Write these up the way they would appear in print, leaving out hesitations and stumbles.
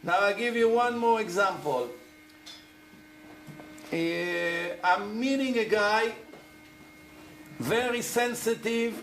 Now I'll give you one more example. I'm meeting a guy, very sensitive,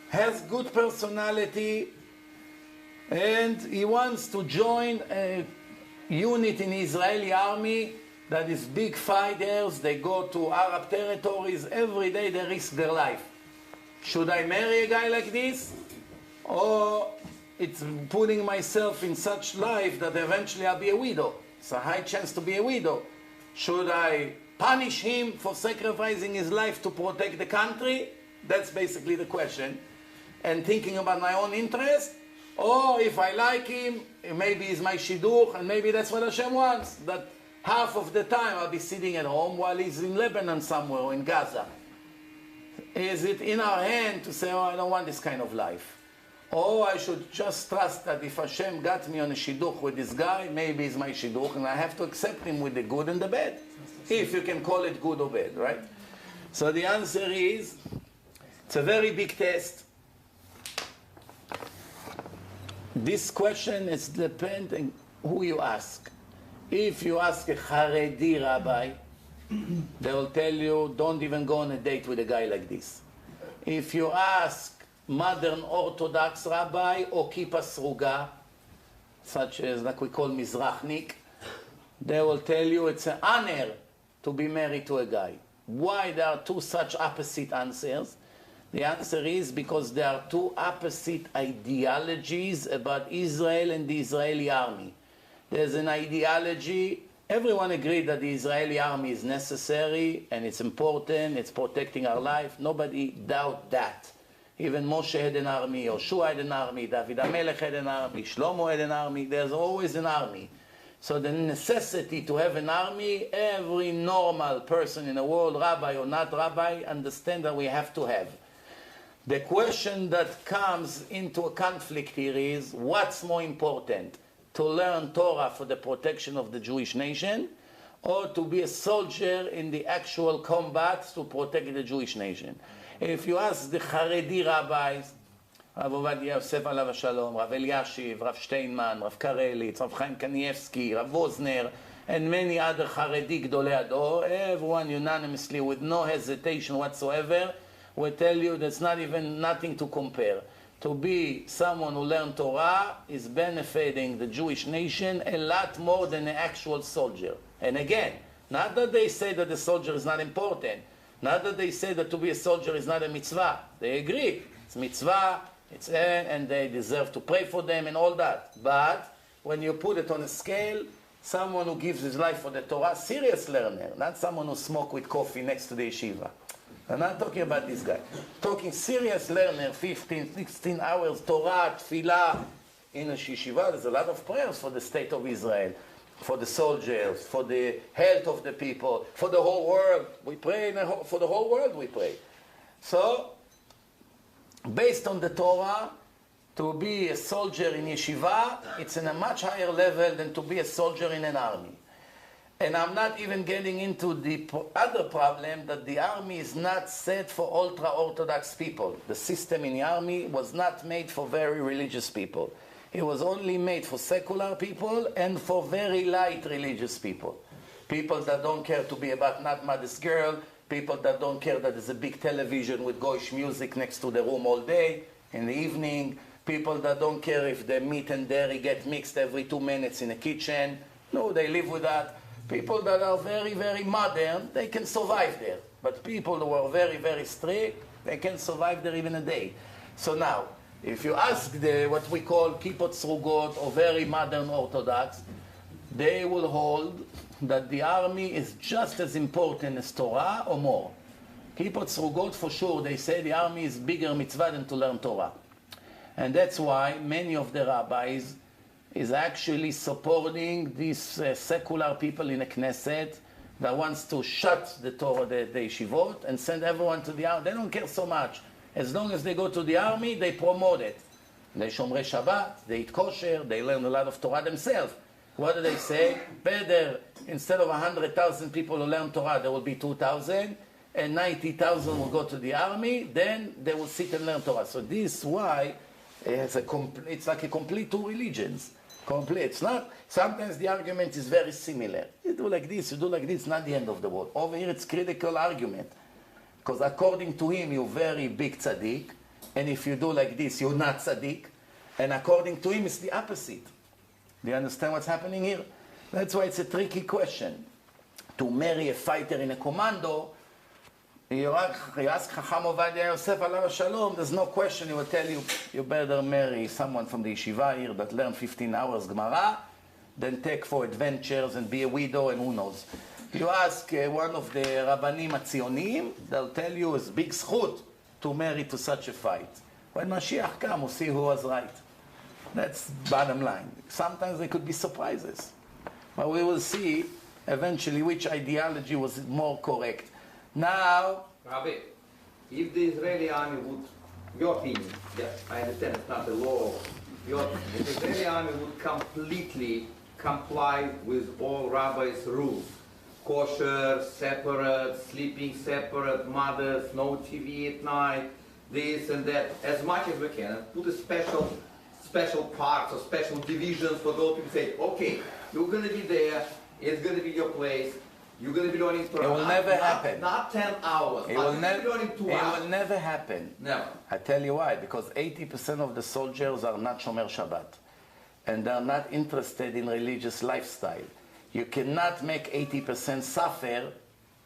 has good personality, and he wants to join a unit in the Israeli army that is big fighters. They go to Arab territories. Every day they risk their life. Should I marry a guy like this? Or it's putting myself in such life that eventually I'll be a widow. It's a high chance to be a widow. Should I punish him for sacrificing his life to protect the country? That's basically the question. And thinking about my own interest. Or if I like him, maybe he's my shidduch, and maybe that's what Hashem wants. That half of the time I'll be sitting at home while he's in Lebanon somewhere or in Gaza. Is it in our hand to say, oh, I don't want this kind of life? Or I should just trust that if Hashem got me on a shidduch with this guy, maybe he's my shidduch, and I have to accept him with the good and the bad. If you can call it good or bad, right? So the answer is, it's a very big test. This question is depending who you ask. If you ask a Haredi rabbi, they will tell you, don't even go on a date with a guy like this. If you ask modern Orthodox rabbi or Kippa Sruga, such as like we call Mizrachnik, they will tell you it's an honor to be married to a guy. Why there are two such opposite answers? The answer is because there are two opposite ideologies about Israel and the Israeli army. There's an ideology, everyone agreed that the Israeli army is necessary and it's important, it's protecting our life. Nobody doubt that. Even Moshe had an army, Yoshua had an army, David HaMelech had an army, Shlomo had an army. There's always an army. So the necessity to have an army, every normal person in the world, rabbi or not rabbi, understand that we have to have. The question that comes into a conflict here is, what's more important? To learn Torah for the protection of the Jewish nation, or to be a soldier in the actual combat to protect the Jewish nation? If you ask the Haredi rabbis, Rav Ovadia Yosef Alav Shalom, Rav Eliashiv, Rav Steinman, Rav Karelitz, Rav Chaim Kanievsky, Rav Wozner, and many other Haredi Gdolei Ador, everyone unanimously, with no hesitation whatsoever, will tell you there's not even nothing to compare. To be someone who learned Torah is benefiting the Jewish nation a lot more than an actual soldier. And again, not that they say that the soldier is not important, not that they say that to be a soldier is not a mitzvah. They agree. It's mitzvah, and they deserve to pray for them and all that. But when you put it on a scale, someone who gives his life for the Torah, serious learner, not someone who smokes with coffee next to the yeshiva. I'm not talking about this guy. Talking serious learner, 15, 16 hours, Torah, Tfilah, in a yeshiva. There's a lot of prayers for the state of Israel, for the soldiers, for the health of the people, for the whole world. We pray, for the whole world we pray. So, based on the Torah, to be a soldier in yeshiva, it's in a much higher level than to be a soldier in an army. And I'm not even getting into the other problem that the army is not set for ultra-Orthodox people. The system in the army was not made for very religious people. It was only made for secular people and for very light religious people. People that don't care to be about not modest girl, people that don't care that there's a big television with goyish music next to the room all day, in the evening, people that don't care if the meat and dairy get mixed every 2 minutes in a kitchen. No, they live with that. People that are very, very modern, they can survive there. But people who are very, very strict, they can survive there even a day. So now, if you ask what we call Kippot Srugot or very modern Orthodox, they will hold that the army is just as important as Torah or more. Kippot Srugot, for sure, they say the army is bigger mitzvah than to learn Torah. And that's why many of the rabbis is actually supporting these secular people in the Knesset that wants to shut the Torah, the yeshivot, and send everyone to the army. They don't care so much. As long as they go to the army, they promote it. They shomrei Shabbat, they eat kosher, they learn a lot of Torah themselves. What do they say? Better, instead of 100,000 people who learn Torah, there will be 2,000, and 90,000 will go to the army, then they will sit and learn Torah. So this is why it's like a complete two religions. Complete. It's not, sometimes the argument is very similar. You do like this, it's not the end of the world. Over here it's critical argument. Because according to him, you're very big tzaddik. And if you do like this, you're not tzaddik. And according to him, it's the opposite. Do you understand what's happening here? That's why it's a tricky question. To marry a fighter in a commando, you ask Chacham Ovadia Yosef alav shalom, there's no question, he will tell you, you better marry someone from the yeshiva here that learn 15 hours Gemara, then take for adventures and be a widow and who knows. You ask one of the Rabbanim HaTzionim, they'll tell you it's big zchut to marry to such a fight. When Mashiach comes, we'll see who was right. That's bottom line. Sometimes there could be surprises. But we will see eventually which ideology was more correct. Now, Rabbi, if the Israeli army would, your opinion, yes, I understand it's not the law, your opinion, if the Israeli army would completely comply with all rabbis' rules, kosher, separate, sleeping separate, mothers, no TV at night, this and that, as much as we can, and put a special parts or special divisions for those people say, okay, you're going to be there, it's going to be your place, you're going to be learning Torah. It will never happen. Not 10 hours. It will never. Learning 2 hours. It will never happen. Never. I tell you why. Because 80% of the soldiers are not Shomer Shabbat, and they are not interested in religious lifestyle. You cannot make 80% suffer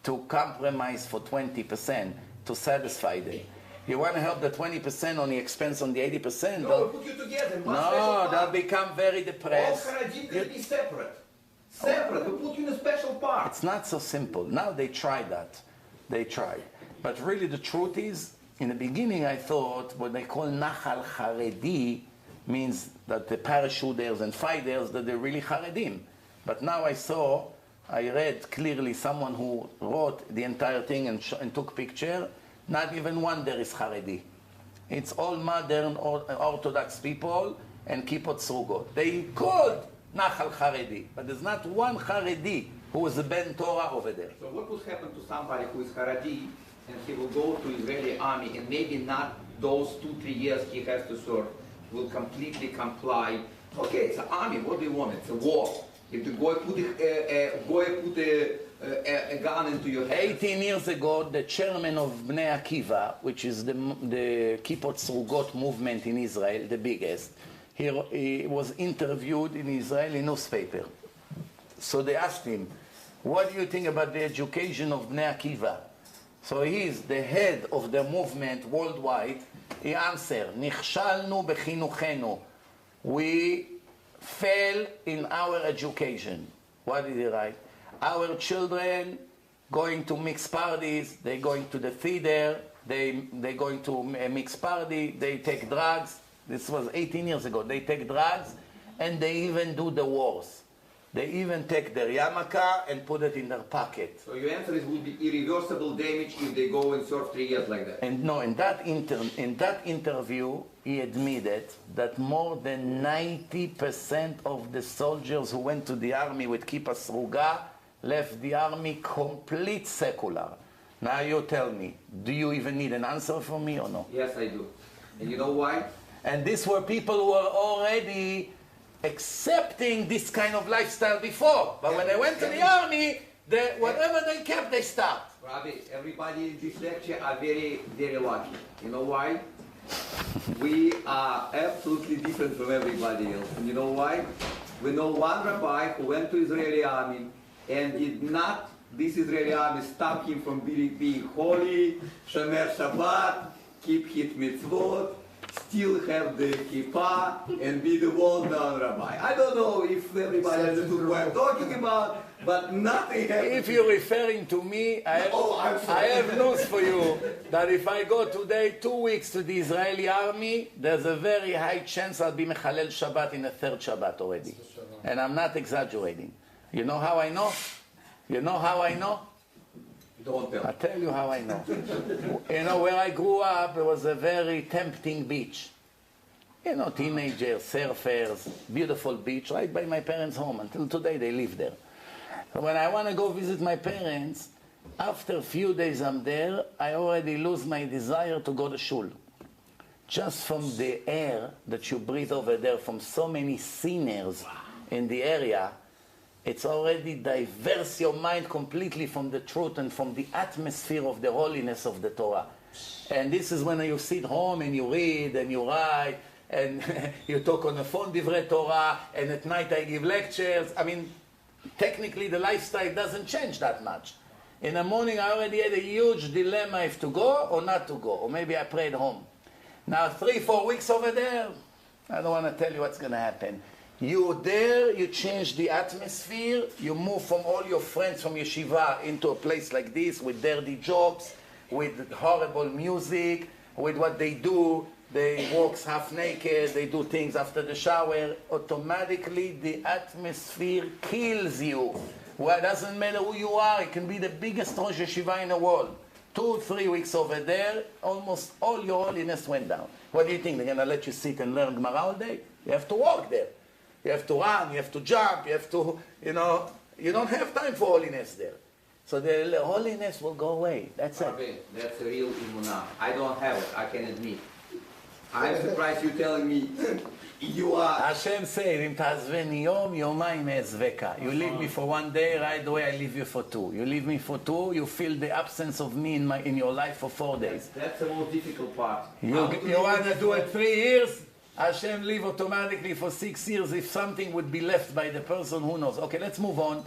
to compromise for 20% to satisfy them. You want to help the 20% on the expense on the 80%? No, we'll put you together. No, they'll become very depressed. All Haradim can be separate. Separate, we put you in a special part. It's not so simple. Now they try that. They try. But really the truth is, in the beginning I thought what they call Nachal Haredi means that the parachuters and fighters, that they're really Haredim. But now I read clearly someone who wrote the entire thing and took picture, not even one there is Haredi. It's all modern Orthodox people and Kippot Srugot. They called Nachal Haredi, but there's not one Haredi who is a Ben Torah over there. So what would happen to somebody who is Haredi and he will go to Israeli army and maybe not those 2-3 years he has to serve, will completely comply? Okay, it's an army, what do you want? It's a war. If the Goy put a gun into your head. 18 years ago, the chairman of Bnei Akiva, which is the Kippot Srugot movement in Israel, the biggest, he was interviewed in Israeli newspaper. So they asked him, what do you think about the education of Bnei Akiva? So he's the head of the movement worldwide. He answered, Nichshalnu bechinuchenu. We fail in our education. What did he write? Our children going to mixed parties, they're going to the theater, they're going to a mixed party, they take drugs. This was 18 years ago. They take drugs and they even do the wars. They even take their yarmulke and put it in their pocket. So your answer is would be irreversible damage if they go and serve 3 years like that. And no, in that interview, he admitted that more than 90% of the soldiers who went to the army with Kippa Sruga left the army complete secular. Now you tell me, do you even need an answer from me or no? Yes, I do. And you know why? And these were people who were already accepting this kind of lifestyle before. But when they went to the army, whatever they kept, they stopped. Rabbi, everybody in this lecture are very, very lucky. You know why? We are absolutely different from everybody else. And you know why? We know one rabbi who went to Israeli army and did not, this Israeli army stopped him from being holy, Shomer Shabbat, keep his mitzvot, still have the kippah, and be the well-known rabbi. I don't know if everybody understood what I'm talking about, but nothing happened. If you're referring to me, I have news for you, that if I go today 2 weeks to the Israeli army, there's a very high chance I'll be Mechalel Shabbat in the third Shabbat already. And I'm not exaggerating. You know how I know? You know how I know? Don't tell. I'll tell you how I know. You know, where I grew up, it was a very tempting beach. You know, teenagers, surfers, beautiful beach, right by my parents' home. Until today, they live there. So when I want to go visit my parents, after a few days I'm there, I already lose my desire to go to shul. just from the air that you breathe over there, from so many sinners in the area, it's already diverse your mind completely from the truth and from the atmosphere of the holiness of the Torah. And this is when you sit home and you read and you write and you talk on the phone, Divrei Torah, and at night I give lectures. I mean, technically the lifestyle doesn't change that much. In the morning I already had a huge dilemma if to go or not to go, or maybe I prayed home. Now 3-4 weeks over there, I don't want to tell you what's going to happen. You there, you change the atmosphere, you move from all your friends from yeshiva into a place like this with dirty jokes, with horrible music, with what they do. They walk half naked, they do things after the shower. Automatically the atmosphere kills you. Well, it doesn't matter who you are, it can be the biggest Rosh Yeshiva in the world. 2-3 weeks over there, almost all your holiness went down. What do you think? They're going to let you sit and learn Gemara all day? You have to walk there. You have to run, you have to jump, you have to, you don't have time for holiness there. So the holiness will go away. That's it. That's a real imunah. I don't have it, I can admit. I'm surprised you're telling me you are. Hashem said, Im ta'azveni yom, yomayim e'ezveka. You leave me for 1 day, right away I leave you for 2. You leave me for 2, you feel the absence of me in your life for 4 days. That's the most difficult part. You want to do it 3 years? Hashem leave automatically for 6 years. If something would be left by the person, who knows? Okay, let's move on.